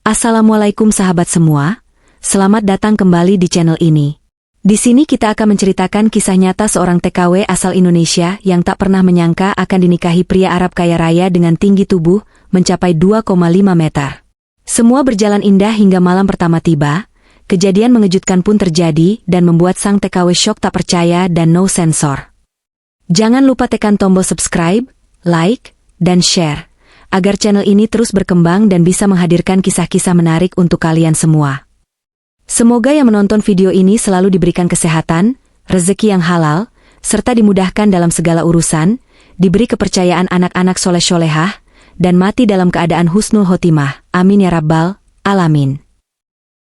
Assalamualaikum sahabat semua, selamat datang kembali di channel ini. Di sini kita akan menceritakan kisah nyata seorang TKW asal Indonesia yang tak pernah menyangka akan dinikahi pria Arab kaya raya dengan tinggi tubuh mencapai 2,5 meter. Semua berjalan indah hingga malam pertama tiba, kejadian mengejutkan pun terjadi dan membuat sang TKW syok tak percaya dan no sensor. Jangan lupa tekan tombol subscribe, like, dan share, agar channel ini terus berkembang dan bisa menghadirkan kisah-kisah menarik untuk kalian semua. Semoga yang menonton video ini selalu diberikan kesehatan, rezeki yang halal, serta dimudahkan dalam segala urusan, diberi kepercayaan anak-anak soleh-solehah, dan mati dalam keadaan husnul khotimah. Amin ya rabbal alamin.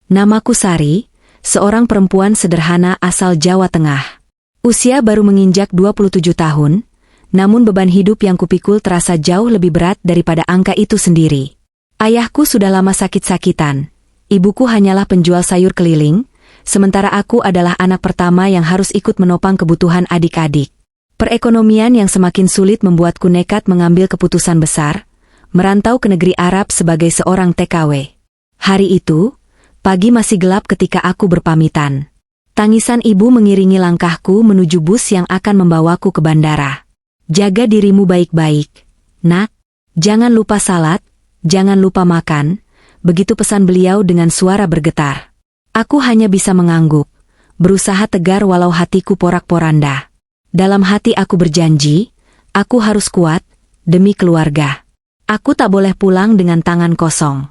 Namaku Sari, seorang perempuan sederhana asal Jawa Tengah. Usia baru menginjak 27 tahun, namun beban hidup yang kupikul terasa jauh lebih berat daripada angka itu sendiri. Ayahku sudah lama sakit-sakitan, ibuku hanyalah penjual sayur keliling, sementara aku adalah anak pertama yang harus ikut menopang kebutuhan adik-adik. Perekonomian yang semakin sulit membuatku nekat mengambil keputusan besar, merantau ke negeri Arab sebagai seorang TKW. Hari itu, pagi masih gelap ketika aku berpamitan. Tangisan ibu mengiringi langkahku menuju bus yang akan membawaku ke bandara. Jaga dirimu baik-baik, nak. Jangan lupa salat, jangan lupa makan, begitu pesan beliau dengan suara bergetar. Aku hanya bisa mengangguk, berusaha tegar walau hatiku porak-poranda. Dalam hati aku berjanji, aku harus kuat, demi keluarga. Aku tak boleh pulang dengan tangan kosong.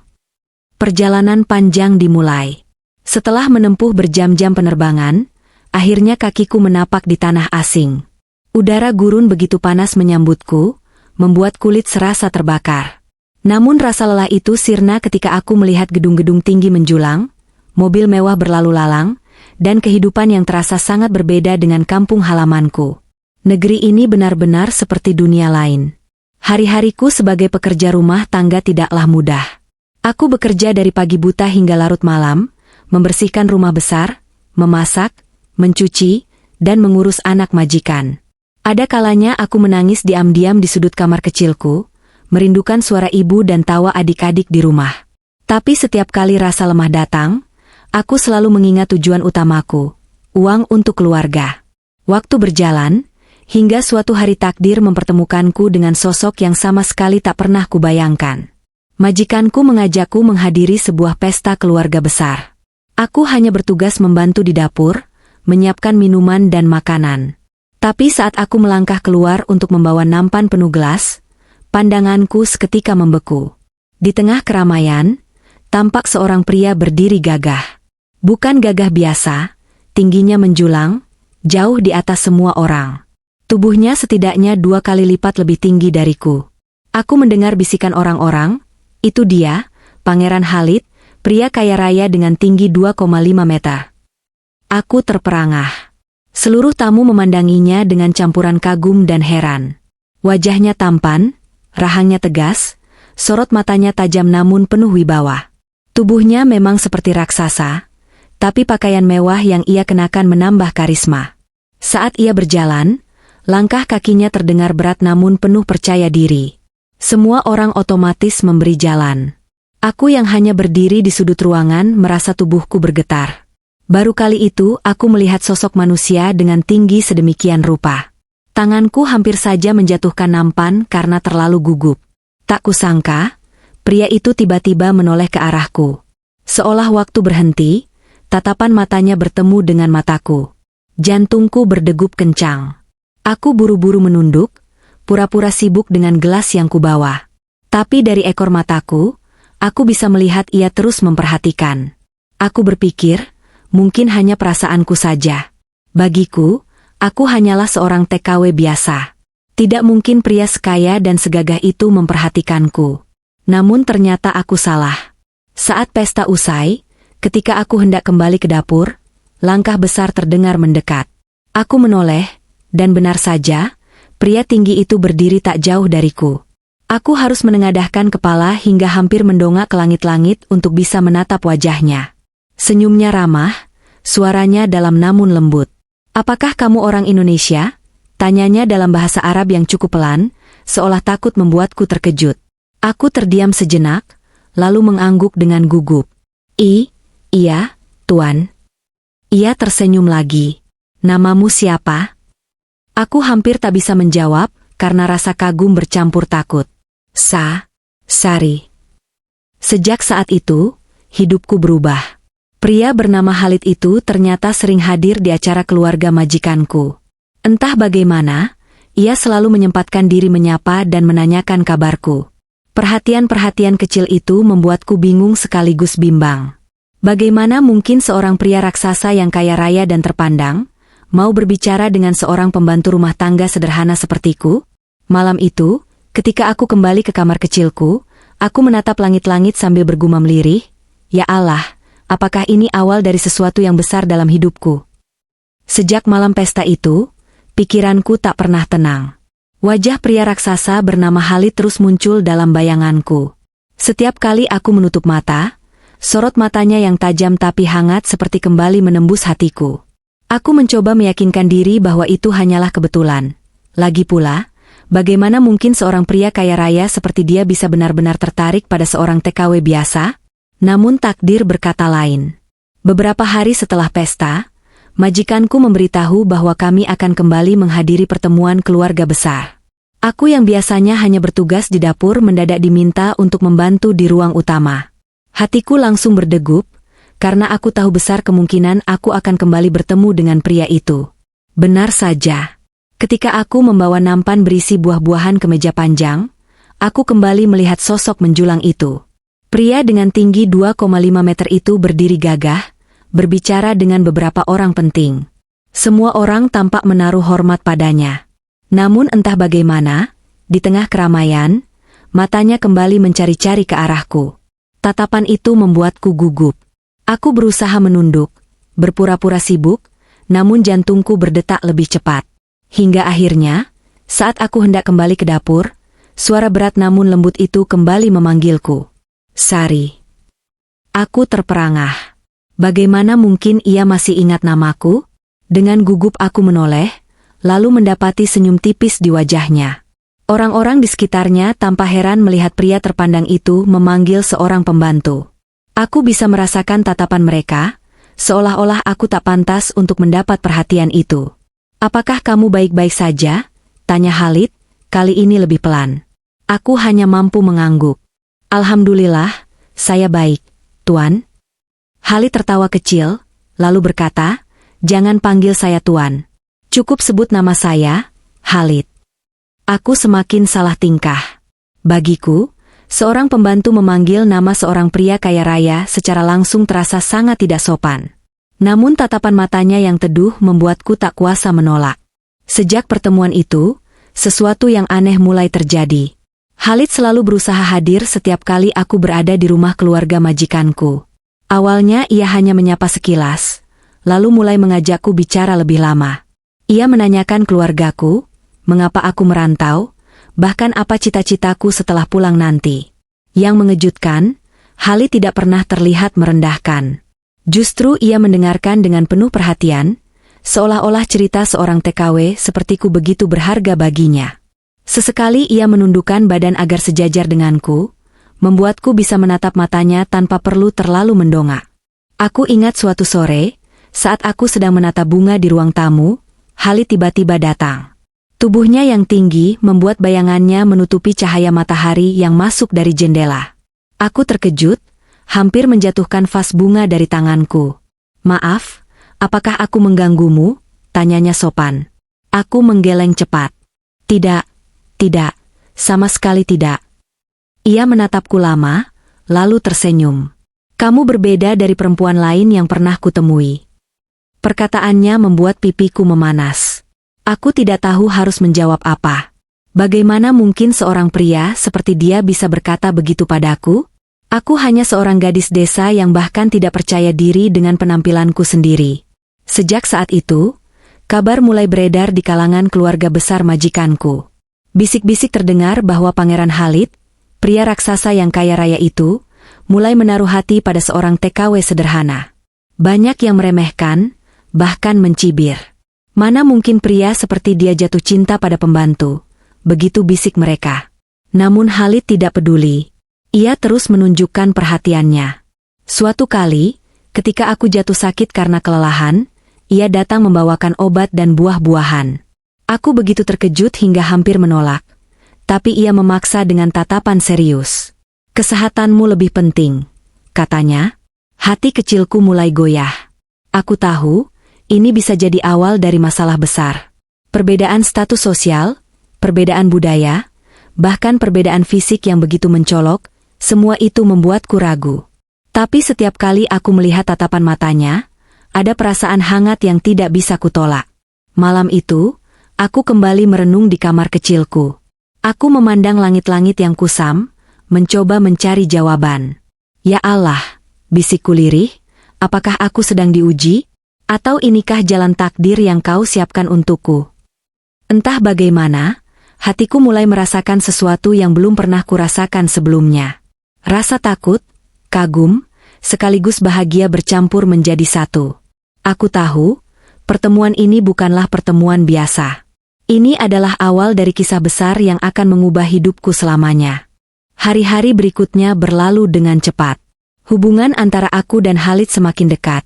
Perjalanan panjang dimulai. Setelah menempuh berjam-jam penerbangan, akhirnya kakiku menapak di tanah asing. Udara gurun begitu panas menyambutku, membuat kulit serasa terbakar. Namun rasa lelah itu sirna ketika aku melihat gedung-gedung tinggi menjulang, mobil mewah berlalu lalang, dan kehidupan yang terasa sangat berbeda dengan kampung halamanku. Negeri ini benar-benar seperti dunia lain. Hari-hariku sebagai pekerja rumah tangga tidaklah mudah. Aku bekerja dari pagi buta hingga larut malam, membersihkan rumah besar, memasak, mencuci, dan mengurus anak majikan. Ada kalanya aku menangis diam-diam di sudut kamar kecilku, merindukan suara ibu dan tawa adik-adik di rumah. Tapi setiap kali rasa lemah datang, aku selalu mengingat tujuan utamaku, uang untuk keluarga. Waktu berjalan, hingga suatu hari takdir mempertemukanku dengan sosok yang sama sekali tak pernah kubayangkan. Majikanku mengajakku menghadiri sebuah pesta keluarga besar. Aku hanya bertugas membantu di dapur, menyiapkan minuman dan makanan. Tapi saat aku melangkah keluar untuk membawa nampan penuh gelas, pandanganku seketika membeku. Di tengah keramaian, tampak seorang pria berdiri gagah. Bukan gagah biasa, tingginya menjulang, jauh di atas semua orang. Tubuhnya setidaknya 2 kali lipat lebih tinggi dariku. Aku mendengar bisikan orang-orang, itu dia, Pangeran Khalid, pria kaya raya dengan tinggi 2,5 meter. Aku terperangah. Seluruh tamu memandanginya dengan campuran kagum dan heran. Wajahnya tampan, rahangnya tegas, sorot matanya tajam namun penuh wibawa. Tubuhnya memang seperti raksasa, tapi pakaian mewah yang ia kenakan menambah karisma. Saat ia berjalan, langkah kakinya terdengar berat namun penuh percaya diri. Semua orang otomatis memberi jalan. Aku yang hanya berdiri di sudut ruangan merasa tubuhku bergetar. Baru kali itu aku melihat sosok manusia dengan tinggi sedemikian rupa. Tanganku hampir saja menjatuhkan nampan karena terlalu gugup. Tak kusangka, pria itu tiba-tiba menoleh ke arahku. Seolah waktu berhenti, tatapan matanya bertemu dengan mataku. Jantungku berdegup kencang. Aku buru-buru menunduk, pura-pura sibuk dengan gelas yang kubawa. Tapi dari ekor mataku, aku bisa melihat ia terus memperhatikan. Aku berpikir, mungkin hanya perasaanku saja. Bagiku, aku hanyalah seorang TKW biasa. Tidak mungkin pria sekaya dan segagah itu memperhatikanku. Namun ternyata aku salah. Saat pesta usai, ketika aku hendak kembali ke dapur, langkah besar terdengar mendekat. Aku menoleh, dan benar saja, pria tinggi itu berdiri tak jauh dariku. Aku harus menengadahkan kepala hingga hampir mendongak ke langit-langit untuk bisa menatap wajahnya. Senyumnya ramah, suaranya dalam namun lembut. "Apakah kamu orang Indonesia?" Tanyanya dalam bahasa Arab yang cukup pelan, seolah takut membuatku terkejut. Aku terdiam sejenak, lalu mengangguk dengan gugup. Iya, Tuan. Ia tersenyum lagi. Namamu siapa? Aku hampir tak bisa menjawab, karena rasa kagum bercampur takut. Sari. Sejak saat itu, hidupku berubah. Pria bernama Khalid itu ternyata sering hadir di acara keluarga majikanku. Entah bagaimana, ia selalu menyempatkan diri menyapa dan menanyakan kabarku. Perhatian-perhatian kecil itu membuatku bingung sekaligus bimbang. Bagaimana mungkin seorang pria raksasa yang kaya raya dan terpandang, mau berbicara dengan seorang pembantu rumah tangga sederhana sepertiku? Malam itu, ketika aku kembali ke kamar kecilku, aku menatap langit-langit sambil bergumam lirih, "Ya Allah, apakah ini awal dari sesuatu yang besar dalam hidupku?" Sejak malam pesta itu, pikiranku tak pernah tenang. Wajah pria raksasa bernama Khalid terus muncul dalam bayanganku. Setiap kali aku menutup mata, sorot matanya yang tajam tapi hangat seperti kembali menembus hatiku. Aku mencoba meyakinkan diri bahwa itu hanyalah kebetulan. Lagi pula, bagaimana mungkin seorang pria kaya raya seperti dia bisa benar-benar tertarik pada seorang TKW biasa? Namun takdir berkata lain. Beberapa hari setelah pesta, majikanku memberitahu bahwa kami akan kembali menghadiri pertemuan keluarga besar. Aku yang biasanya hanya bertugas di dapur mendadak diminta untuk membantu di ruang utama. Hatiku langsung berdegup, karena aku tahu besar kemungkinan aku akan kembali bertemu dengan pria itu. Benar saja. Ketika aku membawa nampan berisi buah-buahan ke meja panjang, aku kembali melihat sosok menjulang itu. Pria dengan tinggi 2,5 meter itu berdiri gagah, berbicara dengan beberapa orang penting. Semua orang tampak menaruh hormat padanya. Namun entah bagaimana, di tengah keramaian, matanya kembali mencari-cari ke arahku. Tatapan itu membuatku gugup. Aku berusaha menunduk, berpura-pura sibuk, namun jantungku berdetak lebih cepat. Hingga akhirnya, saat aku hendak kembali ke dapur, suara berat namun lembut itu kembali memanggilku. "Sari." Aku terperangah. Bagaimana mungkin ia masih ingat namaku? Dengan gugup aku menoleh, lalu mendapati senyum tipis di wajahnya. Orang-orang di sekitarnya tanpa heran melihat pria terpandang itu memanggil seorang pembantu. Aku bisa merasakan tatapan mereka, seolah-olah aku tak pantas untuk mendapat perhatian itu. "Apakah kamu baik-baik saja?" tanya Khalid, kali ini lebih pelan. Aku hanya mampu mengangguk. "Alhamdulillah, saya baik, Tuan." Khalid tertawa kecil, lalu berkata, "Jangan panggil saya Tuan. Cukup sebut nama saya, Khalid." Aku semakin salah tingkah. Bagiku, seorang pembantu memanggil nama seorang pria kaya raya secara langsung terasa sangat tidak sopan. Namun tatapan matanya yang teduh membuatku tak kuasa menolak. Sejak pertemuan itu, sesuatu yang aneh mulai terjadi. Khalid selalu berusaha hadir setiap kali aku berada di rumah keluarga majikanku. Awalnya ia hanya menyapa sekilas, lalu mulai mengajakku bicara lebih lama. Ia menanyakan keluargaku, mengapa aku merantau, bahkan apa cita-citaku setelah pulang nanti. Yang mengejutkan, Khalid tidak pernah terlihat merendahkan. Justru ia mendengarkan dengan penuh perhatian, seolah-olah cerita seorang TKW sepertiku begitu berharga baginya. Sesekali ia menundukkan badan agar sejajar denganku, membuatku bisa menatap matanya tanpa perlu terlalu mendongak. Aku ingat suatu sore, saat aku sedang menata bunga di ruang tamu, Khalid tiba-tiba datang. Tubuhnya yang tinggi membuat bayangannya menutupi cahaya matahari yang masuk dari jendela. Aku terkejut, hampir menjatuhkan vas bunga dari tanganku. "Maaf, apakah aku mengganggumu?" tanyanya sopan. Aku menggeleng cepat. Tidak, sama sekali tidak." Ia menatapku lama, lalu tersenyum. "Kamu berbeda dari perempuan lain yang pernah kutemui." Perkataannya membuat pipiku memanas. Aku tidak tahu harus menjawab apa. Bagaimana mungkin seorang pria seperti dia bisa berkata begitu padaku? Aku hanya seorang gadis desa yang bahkan tidak percaya diri dengan penampilanku sendiri. Sejak saat itu, kabar mulai beredar di kalangan keluarga besar majikanku. Bisik-bisik terdengar bahwa Pangeran Khalid, pria raksasa yang kaya raya itu, mulai menaruh hati pada seorang TKW sederhana. Banyak yang meremehkan, bahkan mencibir. Mana mungkin pria seperti dia jatuh cinta pada pembantu, begitu bisik mereka. Namun Khalid tidak peduli. Ia terus menunjukkan perhatiannya. Suatu kali, ketika aku jatuh sakit karena kelelahan, ia datang membawakan obat dan buah-buahan. Aku begitu terkejut hingga hampir menolak. Tapi ia memaksa dengan tatapan serius. "Kesehatanmu lebih penting," katanya. Hati kecilku mulai goyah. Aku tahu, ini bisa jadi awal dari masalah besar. Perbedaan status sosial, perbedaan budaya, bahkan perbedaan fisik yang begitu mencolok, semua itu membuatku ragu. Tapi setiap kali aku melihat tatapan matanya, ada perasaan hangat yang tidak bisa kutolak. Malam itu, aku kembali merenung di kamar kecilku. Aku memandang langit-langit yang kusam, mencoba mencari jawaban. "Ya Allah," bisikku lirih, "apakah aku sedang diuji? Atau inikah jalan takdir yang kau siapkan untukku?" Entah bagaimana, hatiku mulai merasakan sesuatu yang belum pernah kurasakan sebelumnya. Rasa takut, kagum, sekaligus bahagia bercampur menjadi satu. Aku tahu, pertemuan ini bukanlah pertemuan biasa. Ini adalah awal dari kisah besar yang akan mengubah hidupku selamanya. Hari-hari berikutnya berlalu dengan cepat. Hubungan antara aku dan Khalid semakin dekat,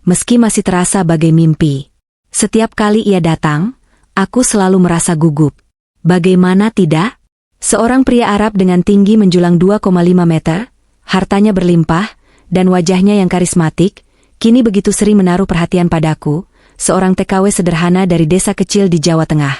meski masih terasa bagai mimpi. Setiap kali ia datang, aku selalu merasa gugup. Bagaimana tidak? Seorang pria Arab dengan tinggi menjulang 2,5 meter, hartanya berlimpah, dan wajahnya yang karismatik, kini begitu sering menaruh perhatian padaku, seorang TKW sederhana dari desa kecil di Jawa Tengah.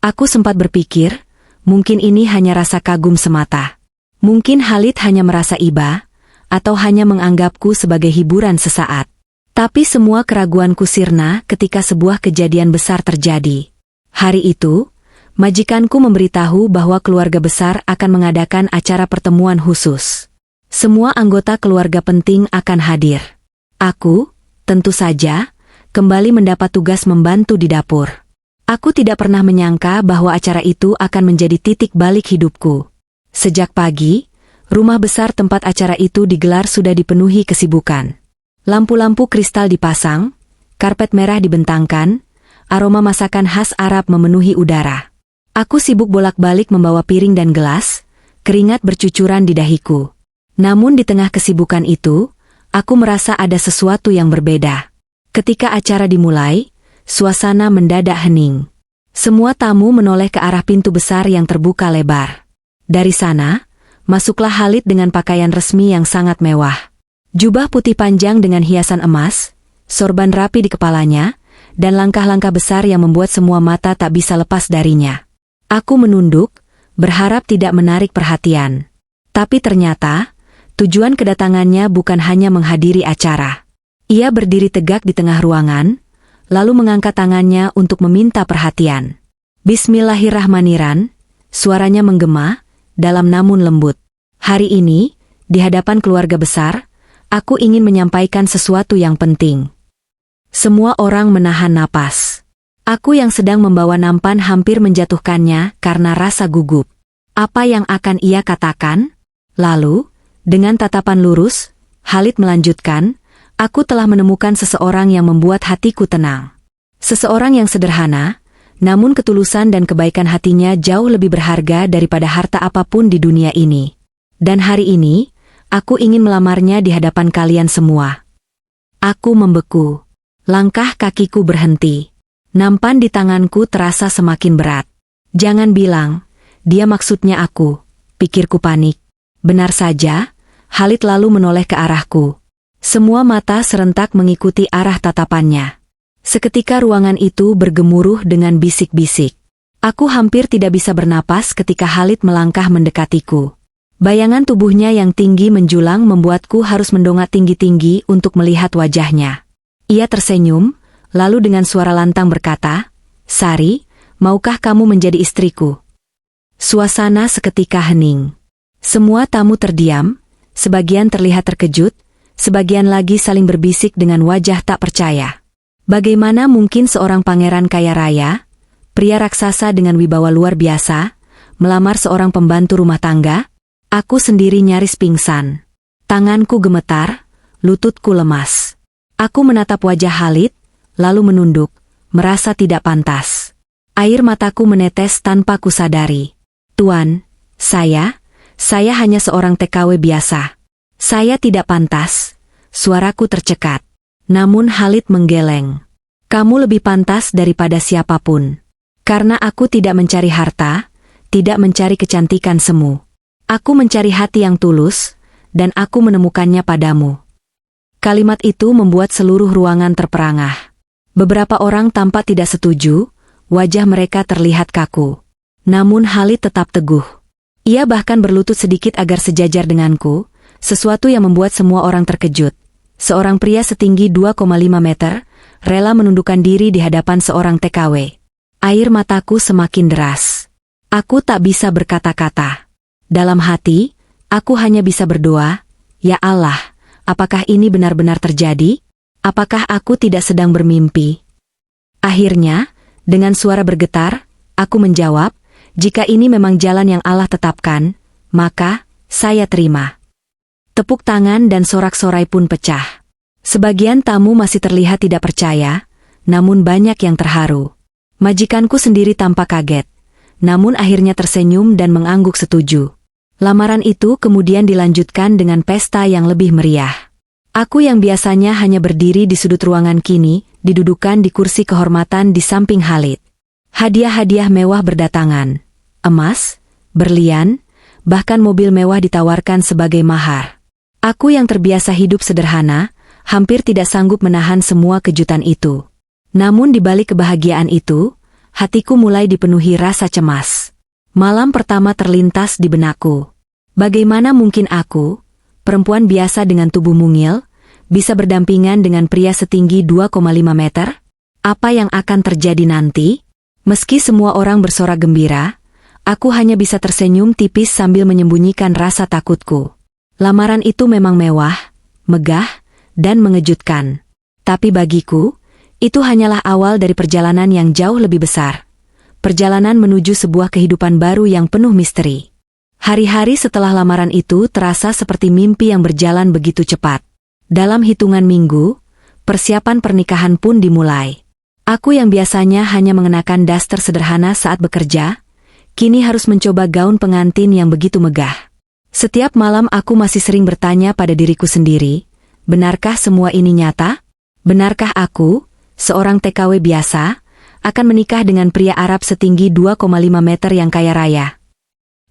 Aku sempat berpikir, mungkin ini hanya rasa kagum semata. Mungkin Khalid hanya merasa iba, atau hanya menganggapku sebagai hiburan sesaat. Tapi semua keraguanku sirna ketika sebuah kejadian besar terjadi. Hari itu, majikanku memberitahu bahwa keluarga besar akan mengadakan acara pertemuan khusus. Semua anggota keluarga penting akan hadir. Aku, tentu saja, kembali mendapat tugas membantu di dapur. Aku tidak pernah menyangka bahwa acara itu akan menjadi titik balik hidupku. Sejak pagi, rumah besar tempat acara itu digelar sudah dipenuhi kesibukan. Lampu-lampu kristal dipasang, karpet merah dibentangkan, aroma masakan khas Arab memenuhi udara. Aku sibuk bolak-balik membawa piring dan gelas, keringat bercucuran di dahiku. Namun di tengah kesibukan itu, aku merasa ada sesuatu yang berbeda. Ketika acara dimulai, suasana mendadak hening. Semua tamu menoleh ke arah pintu besar yang terbuka lebar. Dari sana, masuklah Khalid dengan pakaian resmi yang sangat mewah. Jubah putih panjang dengan hiasan emas, sorban rapi di kepalanya, dan langkah-langkah besar yang membuat semua mata tak bisa lepas darinya. Aku menunduk, berharap tidak menarik perhatian. Tapi ternyata, tujuan kedatangannya bukan hanya menghadiri acara. Ia berdiri tegak di tengah ruangan, lalu mengangkat tangannya untuk meminta perhatian. "Bismillahirrahmanirrahim," suaranya menggema, dalam namun lembut. "Hari ini, di hadapan keluarga besar, aku ingin menyampaikan sesuatu yang penting." Semua orang menahan napas. Aku yang sedang membawa nampan hampir menjatuhkannya karena rasa gugup. Apa yang akan ia katakan? Lalu, dengan tatapan lurus, Khalid melanjutkan, "Aku telah menemukan seseorang yang membuat hatiku tenang. Seseorang yang sederhana, namun ketulusan dan kebaikan hatinya jauh lebih berharga daripada harta apapun di dunia ini. Dan hari ini, aku ingin melamarnya di hadapan kalian semua." Aku membeku. Langkah kakiku berhenti. Nampan di tanganku terasa semakin berat. "Jangan bilang, dia maksudnya aku," pikirku panik. Benar saja, Khalid lalu menoleh ke arahku. Semua mata serentak mengikuti arah tatapannya. Seketika ruangan itu bergemuruh dengan bisik-bisik. Aku hampir tidak bisa bernapas ketika Khalid melangkah mendekatiku. Bayangan tubuhnya yang tinggi menjulang membuatku harus mendongak tinggi-tinggi untuk melihat wajahnya. Ia tersenyum, lalu dengan suara lantang berkata, "Sari, maukah kamu menjadi istriku?" Suasana seketika hening. Semua tamu terdiam, sebagian terlihat terkejut, sebagian lagi saling berbisik dengan wajah tak percaya. Bagaimana mungkin seorang pangeran kaya raya, pria raksasa dengan wibawa luar biasa, melamar seorang pembantu rumah tangga? Aku sendiri nyaris pingsan. Tanganku gemetar, lututku lemas. Aku menatap wajah Khalid, lalu menunduk, merasa tidak pantas. Air mataku menetes tanpa kusadari. "Tuan, saya Saya hanya seorang TKW biasa. Saya tidak pantas. Suaraku tercekat. Namun Khalid menggeleng. Kamu lebih pantas daripada siapapun. Karena aku tidak mencari harta, tidak mencari kecantikan semu. Aku mencari hati yang tulus, dan aku menemukannya padamu. Kalimat itu membuat seluruh ruangan terperangah. Beberapa orang tampak tidak setuju, wajah mereka terlihat kaku. Namun Khalid tetap teguh. Ia bahkan berlutut sedikit agar sejajar denganku, sesuatu yang membuat semua orang terkejut. Seorang pria setinggi 2,5 meter, rela menundukkan diri di hadapan seorang TKW. Air mataku semakin deras. Aku tak bisa berkata-kata. Dalam hati, aku hanya bisa berdoa, "Ya Allah, apakah ini benar-benar terjadi? Apakah aku tidak sedang bermimpi?" Akhirnya, dengan suara bergetar, aku menjawab, "Jika ini memang jalan yang Allah tetapkan, maka saya terima." Tepuk tangan dan sorak-sorai pun pecah. Sebagian tamu masih terlihat tidak percaya, namun banyak yang terharu. Majikanku sendiri tampak kaget, namun akhirnya tersenyum dan mengangguk setuju. Lamaran itu kemudian dilanjutkan dengan pesta yang lebih meriah. Aku yang biasanya hanya berdiri di sudut ruangan kini, didudukan di kursi kehormatan di samping Khalid. Hadiah-hadiah mewah berdatangan. Emas, berlian, bahkan mobil mewah ditawarkan sebagai mahar. Aku yang terbiasa hidup sederhana, hampir tidak sanggup menahan semua kejutan itu. Namun di balik kebahagiaan itu, hatiku mulai dipenuhi rasa cemas. Malam pertama terlintas di benakku. Bagaimana mungkin aku, perempuan biasa dengan tubuh mungil, bisa berdampingan dengan pria setinggi 2,5 meter? Apa yang akan terjadi nanti? Meski semua orang bersorak gembira, aku hanya bisa tersenyum tipis sambil menyembunyikan rasa takutku. Lamaran itu memang mewah, megah, dan mengejutkan. Tapi bagiku, itu hanyalah awal dari perjalanan yang jauh lebih besar. Perjalanan menuju sebuah kehidupan baru yang penuh misteri. Hari-hari setelah lamaran itu terasa seperti mimpi yang berjalan begitu cepat. Dalam hitungan minggu, persiapan pernikahan pun dimulai. Aku yang biasanya hanya mengenakan daster sederhana saat bekerja, kini harus mencoba gaun pengantin yang begitu megah. Setiap malam aku masih sering bertanya pada diriku sendiri, benarkah semua ini nyata? Benarkah aku, seorang TKW biasa, akan menikah dengan pria Arab setinggi 2,5 meter yang kaya raya?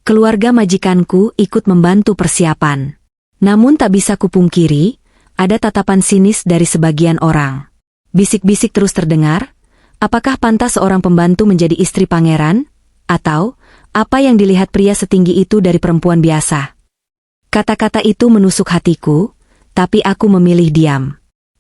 Keluarga majikanku ikut membantu persiapan. Namun tak bisa kupungkiri, ada tatapan sinis dari sebagian orang. Bisik-bisik terus terdengar, apakah pantas seorang pembantu menjadi istri pangeran? Atau, apa yang dilihat pria setinggi itu dari perempuan biasa? Kata-kata itu menusuk hatiku, tapi aku memilih diam.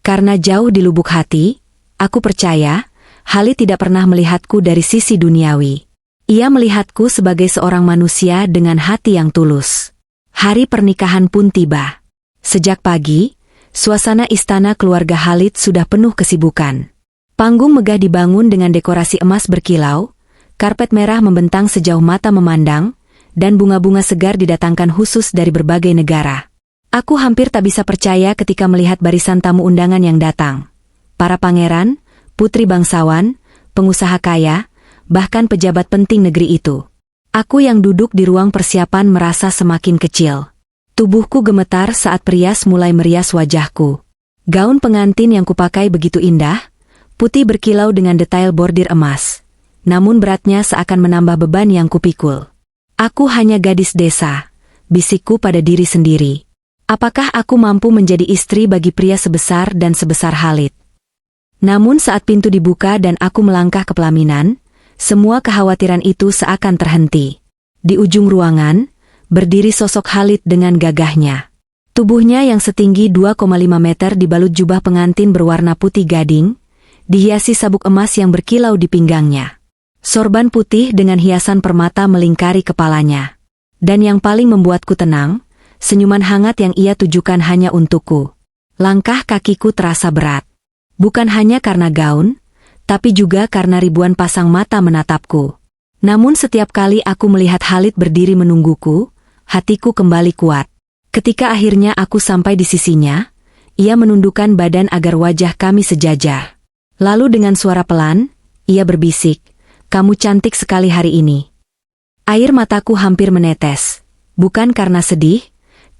Karena jauh di lubuk hati, aku percaya, Khalid tidak pernah melihatku dari sisi duniawi. Ia melihatku sebagai seorang manusia dengan hati yang tulus. Hari pernikahan pun tiba. Sejak pagi, suasana istana keluarga Khalid sudah penuh kesibukan. Panggung megah dibangun dengan dekorasi emas berkilau, karpet merah membentang sejauh mata memandang, dan bunga-bunga segar didatangkan khusus dari berbagai negara. Aku hampir tak bisa percaya ketika melihat barisan tamu undangan yang datang. Para pangeran, putri bangsawan, pengusaha kaya, bahkan pejabat penting negeri itu. Aku yang duduk di ruang persiapan merasa semakin kecil. Tubuhku gemetar saat perias mulai merias wajahku. Gaun pengantin yang kupakai begitu indah, putih berkilau dengan detail bordir emas. Namun beratnya seakan menambah beban yang kupikul. Aku hanya gadis desa, bisikku pada diri sendiri. Apakah aku mampu menjadi istri bagi pria sebesar dan sebesar Khalid? Namun saat pintu dibuka dan aku melangkah ke pelaminan, semua kekhawatiran itu seakan terhenti. Di ujung ruangan, berdiri sosok Khalid dengan gagahnya. Tubuhnya yang setinggi 2,5 meter dibalut jubah pengantin berwarna putih gading, dihiasi sabuk emas yang berkilau di pinggangnya. Sorban putih dengan hiasan permata melingkari kepalanya. Dan yang paling membuatku tenang, senyuman hangat yang ia tujukan hanya untukku. Langkah kakiku terasa berat. Bukan hanya karena gaun, tapi juga karena ribuan pasang mata menatapku. Namun setiap kali aku melihat Khalid berdiri menungguku, hatiku kembali kuat. Ketika akhirnya aku sampai di sisinya, ia menundukkan badan agar wajah kami sejajar. Lalu dengan suara pelan, ia berbisik, "Kamu cantik sekali hari ini." Air mataku hampir menetes. Bukan karena sedih,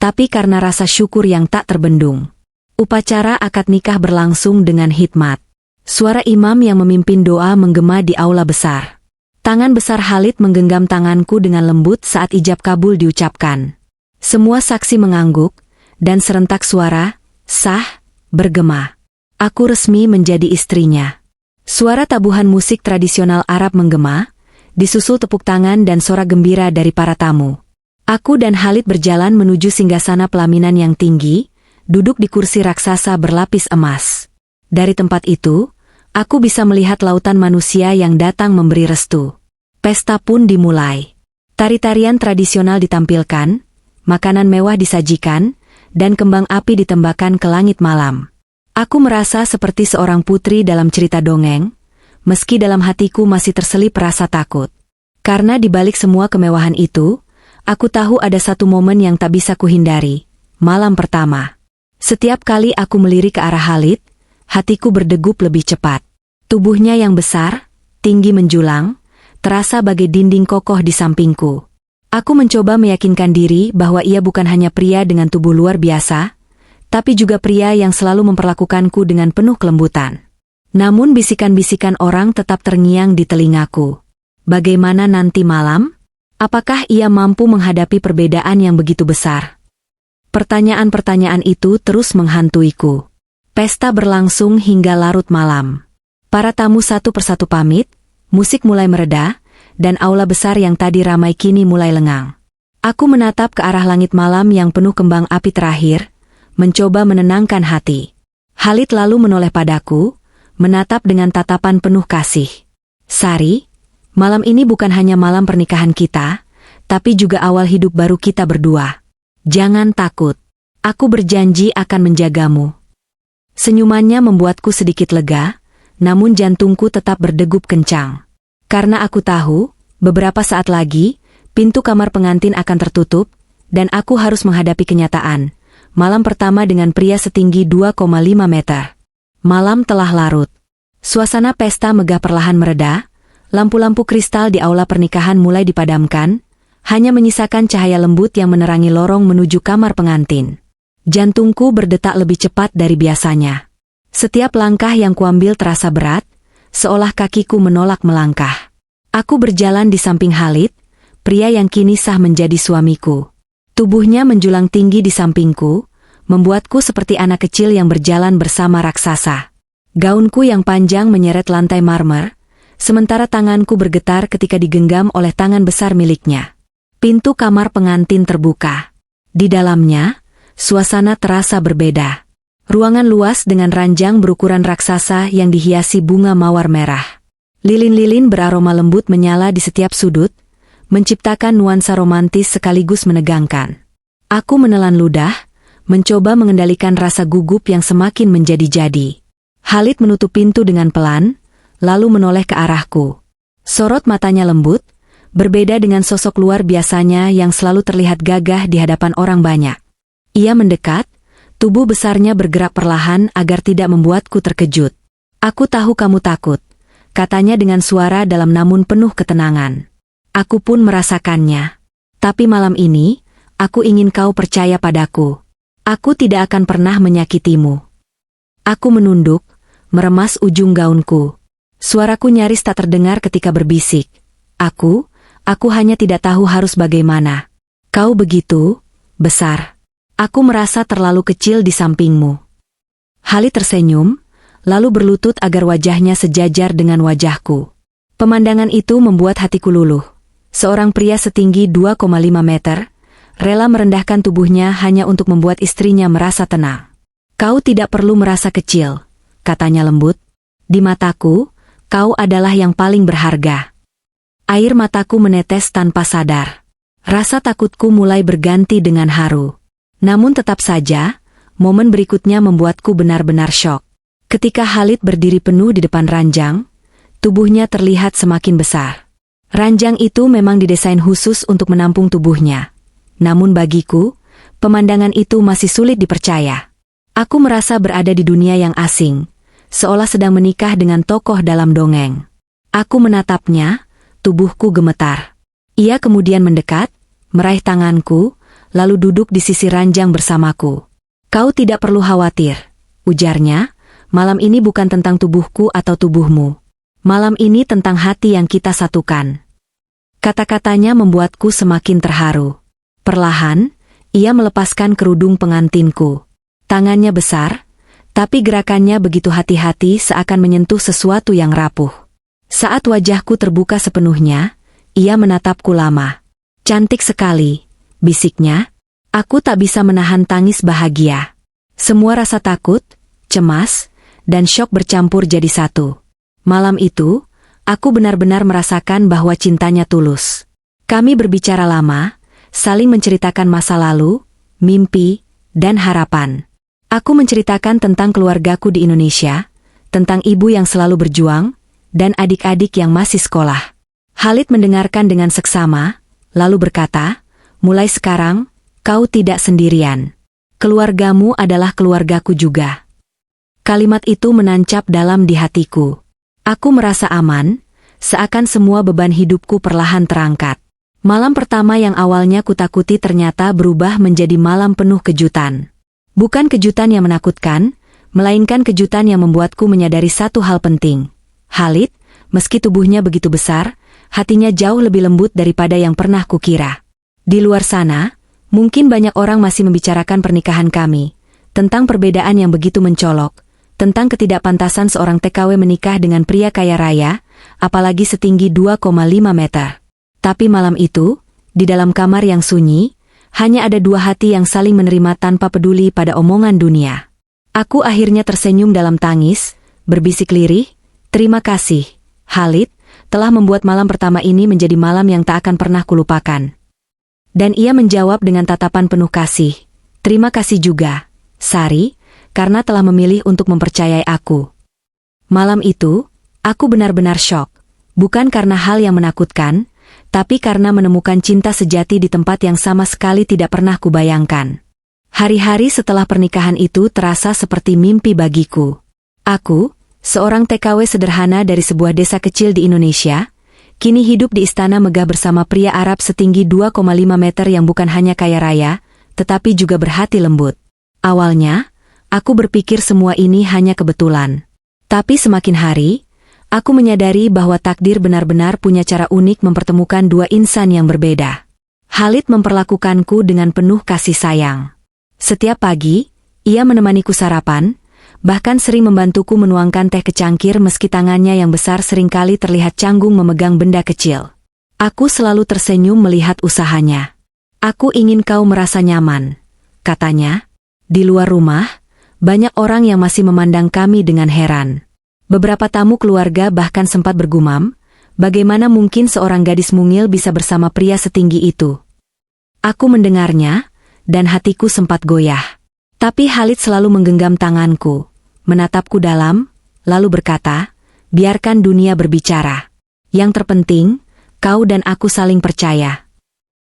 tapi karena rasa syukur yang tak terbendung. Upacara akad nikah berlangsung dengan hikmat. Suara imam yang memimpin doa menggema di aula besar. Tangan besar Khalid menggenggam tanganku dengan lembut saat ijab kabul diucapkan. Semua saksi mengangguk, dan serentak suara, sah, bergema. Aku resmi menjadi istrinya. Suara tabuhan musik tradisional Arab menggema, disusul tepuk tangan dan sorak gembira dari para tamu. Aku dan Khalid berjalan menuju singgasana pelaminan yang tinggi, duduk di kursi raksasa berlapis emas. Dari tempat itu, aku bisa melihat lautan manusia yang datang memberi restu. Pesta pun dimulai. Tari-tarian tradisional ditampilkan, makanan mewah disajikan, dan kembang api ditembakkan ke langit malam. Aku merasa seperti seorang putri dalam cerita dongeng, meski dalam hatiku masih terselip rasa takut. Karena di balik semua kemewahan itu, aku tahu ada satu momen yang tak bisa kuhindari, malam pertama. Setiap kali aku melirik ke arah Khalid, hatiku berdegup lebih cepat. Tubuhnya yang besar, tinggi menjulang, terasa bagai dinding kokoh di sampingku. Aku mencoba meyakinkan diri bahwa ia bukan hanya pria dengan tubuh luar biasa, tapi juga pria yang selalu memperlakukanku dengan penuh kelembutan. Namun bisikan-bisikan orang tetap terngiang di telingaku. Bagaimana nanti malam? Apakah ia mampu menghadapi perbedaan yang begitu besar? Pertanyaan-pertanyaan itu terus menghantuiku. Pesta berlangsung hingga larut malam. Para tamu satu persatu pamit, musik mulai mereda, dan aula besar yang tadi ramai kini mulai lengang. Aku menatap ke arah langit malam yang penuh kembang api terakhir, mencoba menenangkan hati. Khalid lalu menoleh padaku, menatap dengan tatapan penuh kasih. Sari, malam ini bukan hanya malam pernikahan kita, tapi juga awal hidup baru kita berdua. Jangan takut. Aku berjanji akan menjagamu. Senyumannya membuatku sedikit lega, namun jantungku tetap berdegup kencang. Karena aku tahu, beberapa saat lagi, pintu kamar pengantin akan tertutup, dan aku harus menghadapi kenyataan. Malam pertama dengan pria setinggi 2,5 meter. Malam telah larut. Suasana pesta megah perlahan mereda, lampu-lampu kristal di aula pernikahan mulai dipadamkan, hanya menyisakan cahaya lembut yang menerangi lorong menuju kamar pengantin. Jantungku berdetak lebih cepat dari biasanya. Setiap langkah yang kuambil terasa berat, seolah kakiku menolak melangkah. Aku berjalan di samping Khalid, pria yang kini sah menjadi suamiku. Tubuhnya menjulang tinggi di sampingku, membuatku seperti anak kecil yang berjalan bersama raksasa. Gaunku yang panjang menyeret lantai marmer, sementara tanganku bergetar ketika digenggam oleh tangan besar miliknya. Pintu kamar pengantin terbuka. Di dalamnya, suasana terasa berbeda. Ruangan luas dengan ranjang berukuran raksasa yang dihiasi bunga mawar merah. Lilin-lilin beraroma lembut menyala di setiap sudut, menciptakan nuansa romantis sekaligus menegangkan. Aku menelan ludah, mencoba mengendalikan rasa gugup yang semakin menjadi-jadi. Khalid menutup pintu dengan pelan, lalu menoleh ke arahku. Sorot matanya lembut, berbeda dengan sosok luar biasanya yang selalu terlihat gagah di hadapan orang banyak. Ia mendekat, tubuh besarnya bergerak perlahan agar tidak membuatku terkejut. "Aku tahu kamu takut," katanya dengan suara dalam namun penuh ketenangan. Aku pun merasakannya. Tapi malam ini, aku ingin kau percaya padaku. Aku tidak akan pernah menyakitimu. Aku menunduk, meremas ujung gaunku. Suaraku nyaris tak terdengar ketika berbisik. Aku hanya tidak tahu harus bagaimana. Kau begitu besar. Aku merasa terlalu kecil di sampingmu. Khalid tersenyum, lalu berlutut agar wajahnya sejajar dengan wajahku. Pemandangan itu membuat hatiku luluh. Seorang pria setinggi 2,5 meter, rela merendahkan tubuhnya hanya untuk membuat istrinya merasa tenang. "Kau tidak perlu merasa kecil," katanya lembut. "Di mataku, kau adalah yang paling berharga." Air mataku menetes tanpa sadar. Rasa takutku mulai berganti dengan haru. Namun tetap saja, momen berikutnya membuatku benar-benar syok. Ketika Khalid berdiri penuh di depan ranjang, tubuhnya terlihat semakin besar. Ranjang itu memang didesain khusus untuk menampung tubuhnya. Namun bagiku, pemandangan itu masih sulit dipercaya. Aku merasa berada di dunia yang asing, seolah sedang menikah dengan tokoh dalam dongeng. Aku menatapnya, tubuhku gemetar. Ia kemudian mendekat, meraih tanganku, lalu duduk di sisi ranjang bersamaku. Kau tidak perlu khawatir, ujarnya, malam ini bukan tentang tubuhku atau tubuhmu. Malam ini tentang hati yang kita satukan. Kata-katanya membuatku semakin terharu. Perlahan, ia melepaskan kerudung pengantinku. Tangannya besar, tapi gerakannya begitu hati-hati seakan menyentuh sesuatu yang rapuh. Saat wajahku terbuka sepenuhnya, ia menatapku lama. Cantik sekali, bisiknya. Aku tak bisa menahan tangis bahagia. Semua rasa takut, cemas, dan syok bercampur jadi satu. Malam itu, aku benar-benar merasakan bahwa cintanya tulus. Kami berbicara lama, saling menceritakan masa lalu, mimpi, dan harapan. Aku menceritakan tentang keluargaku di Indonesia, tentang ibu yang selalu berjuang, dan adik-adik yang masih sekolah. Khalid mendengarkan dengan seksama, lalu berkata, mulai sekarang, kau tidak sendirian. Keluargamu adalah keluargaku juga. Kalimat itu menancap dalam di hatiku. Aku merasa aman, seakan semua beban hidupku perlahan terangkat. Malam pertama yang awalnya kutakuti ternyata berubah menjadi malam penuh kejutan. Bukan kejutan yang menakutkan, melainkan kejutan yang membuatku menyadari satu hal penting. Khalid, meski tubuhnya begitu besar, hatinya jauh lebih lembut daripada yang pernah kukira. Di luar sana, mungkin banyak orang masih membicarakan pernikahan kami, tentang perbedaan yang begitu mencolok, tentang ketidakpantasan seorang TKW menikah dengan pria kaya raya, apalagi setinggi 2,5 meter. Tapi malam itu, di dalam kamar yang sunyi, hanya ada dua hati yang saling menerima tanpa peduli pada omongan dunia. Aku akhirnya tersenyum dalam tangis, berbisik lirih, terima kasih, Khalid, telah membuat malam pertama ini menjadi malam yang tak akan pernah kulupakan. Dan ia menjawab dengan tatapan penuh kasih, terima kasih juga, Sari, karena telah memilih untuk mempercayai aku. Malam itu, aku benar-benar syok, bukan karena hal yang menakutkan, tapi karena menemukan cinta sejati di tempat yang sama sekali tidak pernah kubayangkan. Hari-hari setelah pernikahan itu terasa seperti mimpi bagiku. Aku, seorang TKW sederhana dari sebuah desa kecil di Indonesia, kini hidup di istana megah bersama pria Arab setinggi 2,5 meter yang bukan hanya kaya raya, tetapi juga berhati lembut. Awalnya, aku berpikir semua ini hanya kebetulan. Tapi semakin hari, aku menyadari bahwa takdir benar-benar punya cara unik mempertemukan dua insan yang berbeda. Khalid memperlakukanku dengan penuh kasih sayang. Setiap pagi, ia menemaniku sarapan, bahkan sering membantuku menuangkan teh ke cangkir meski tangannya yang besar seringkali terlihat canggung memegang benda kecil. Aku selalu tersenyum melihat usahanya. Aku ingin kau merasa nyaman, katanya. Di luar rumah, banyak orang yang masih memandang kami dengan heran. Beberapa tamu keluarga bahkan sempat bergumam, bagaimana mungkin seorang gadis mungil bisa bersama pria setinggi itu. Aku mendengarnya, dan hatiku sempat goyah. Tapi Khalid selalu menggenggam tanganku, menatapku dalam, lalu berkata, biarkan dunia berbicara. Yang terpenting, kau dan aku saling percaya.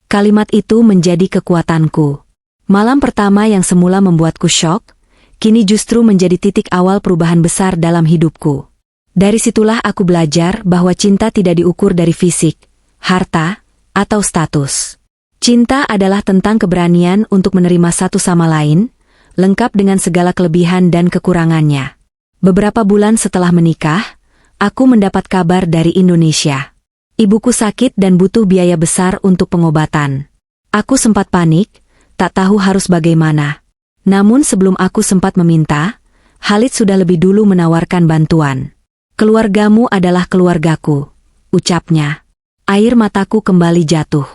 Kalimat itu menjadi kekuatanku. Malam pertama yang semula membuatku syok, kini justru menjadi titik awal perubahan besar dalam hidupku. Dari situlah aku belajar bahwa cinta tidak diukur dari fisik, harta, atau status. Cinta adalah tentang keberanian untuk menerima satu sama lain, lengkap dengan segala kelebihan dan kekurangannya. Beberapa bulan setelah menikah, aku mendapat kabar dari Indonesia. Ibuku sakit dan butuh biaya besar untuk pengobatan. Aku sempat panik, tak tahu harus bagaimana. Namun sebelum aku sempat meminta, Khalid sudah lebih dulu menawarkan bantuan. Keluargamu adalah keluargaku, ucapnya. Air mataku kembali jatuh.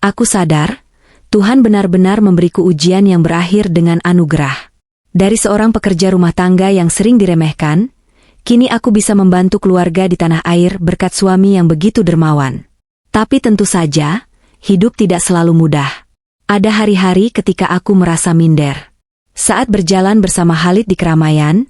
Aku sadar, Tuhan benar-benar memberiku ujian yang berakhir dengan anugerah. Dari seorang pekerja rumah tangga yang sering diremehkan, kini aku bisa membantu keluarga di tanah air berkat suami yang begitu dermawan. Tapi tentu saja, hidup tidak selalu mudah. Ada hari-hari ketika aku merasa minder. Saat berjalan bersama Khalid di keramaian,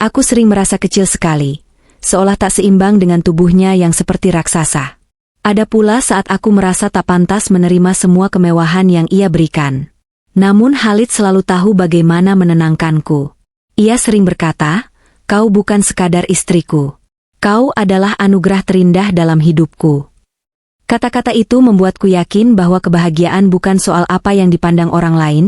aku sering merasa kecil sekali, seolah tak seimbang dengan tubuhnya yang seperti raksasa. Ada pula saat aku merasa tak pantas menerima semua kemewahan yang ia berikan. Namun Khalid selalu tahu bagaimana menenangkanku. Ia sering berkata, kau bukan sekadar istriku. Kau adalah anugerah terindah dalam hidupku. Kata-kata itu membuatku yakin bahwa kebahagiaan bukan soal apa yang dipandang orang lain,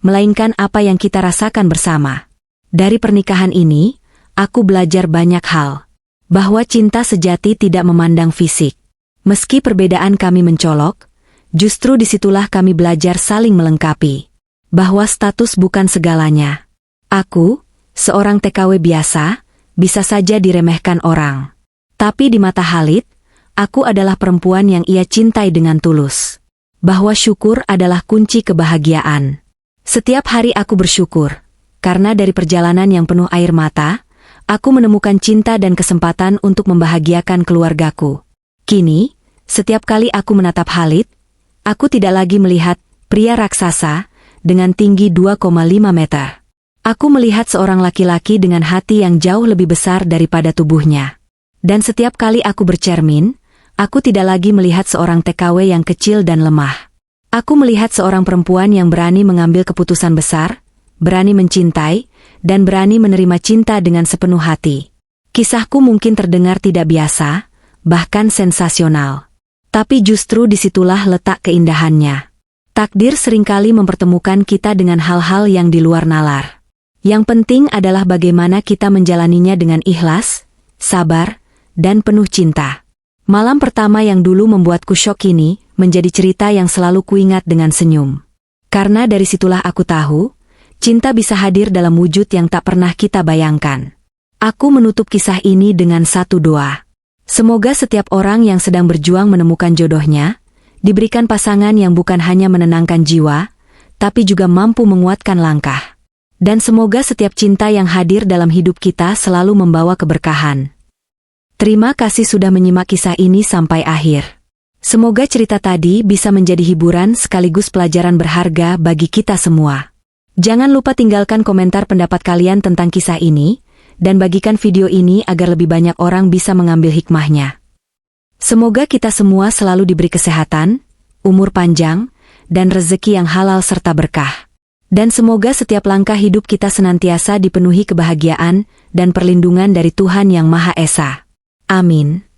melainkan apa yang kita rasakan bersama. Dari pernikahan ini, aku belajar banyak hal. Bahwa cinta sejati tidak memandang fisik. Meski perbedaan kami mencolok, justru disitulah kami belajar saling melengkapi. Bahwa status bukan segalanya. Aku, seorang TKW biasa, bisa saja diremehkan orang. Tapi di mata Khalid, aku adalah perempuan yang ia cintai dengan tulus. Bahwa syukur adalah kunci kebahagiaan. Setiap hari aku bersyukur, karena dari perjalanan yang penuh air mata, aku menemukan cinta dan kesempatan untuk membahagiakan keluargaku. Kini, setiap kali aku menatap Khalid, aku tidak lagi melihat pria raksasa dengan tinggi 2,5 meter. Aku melihat seorang laki-laki dengan hati yang jauh lebih besar daripada tubuhnya. Dan setiap kali aku bercermin, aku tidak lagi melihat seorang TKW yang kecil dan lemah. Aku melihat seorang perempuan yang berani mengambil keputusan besar, berani mencintai, dan berani menerima cinta dengan sepenuh hati. Kisahku mungkin terdengar tidak biasa, bahkan sensasional. Tapi justru disitulah letak keindahannya. Takdir seringkali mempertemukan kita dengan hal-hal yang di luar nalar. Yang penting adalah bagaimana kita menjalaninya dengan ikhlas, sabar, dan penuh cinta. Malam pertama yang dulu membuatku syok ini, menjadi cerita yang selalu kuingat dengan senyum. Karena dari situlah aku tahu, cinta bisa hadir dalam wujud yang tak pernah kita bayangkan. Aku menutup kisah ini dengan satu doa. Semoga setiap orang yang sedang berjuang menemukan jodohnya, diberikan pasangan yang bukan hanya menenangkan jiwa, tapi juga mampu menguatkan langkah. Dan semoga setiap cinta yang hadir dalam hidup kita selalu membawa keberkahan. Terima kasih sudah menyimak kisah ini sampai akhir. Semoga cerita tadi bisa menjadi hiburan sekaligus pelajaran berharga bagi kita semua. Jangan lupa tinggalkan komentar pendapat kalian tentang kisah ini, dan bagikan video ini agar lebih banyak orang bisa mengambil hikmahnya. Semoga kita semua selalu diberi kesehatan, umur panjang, dan rezeki yang halal serta berkah. Dan semoga setiap langkah hidup kita senantiasa dipenuhi kebahagiaan dan perlindungan dari Tuhan Yang Maha Esa. Amin.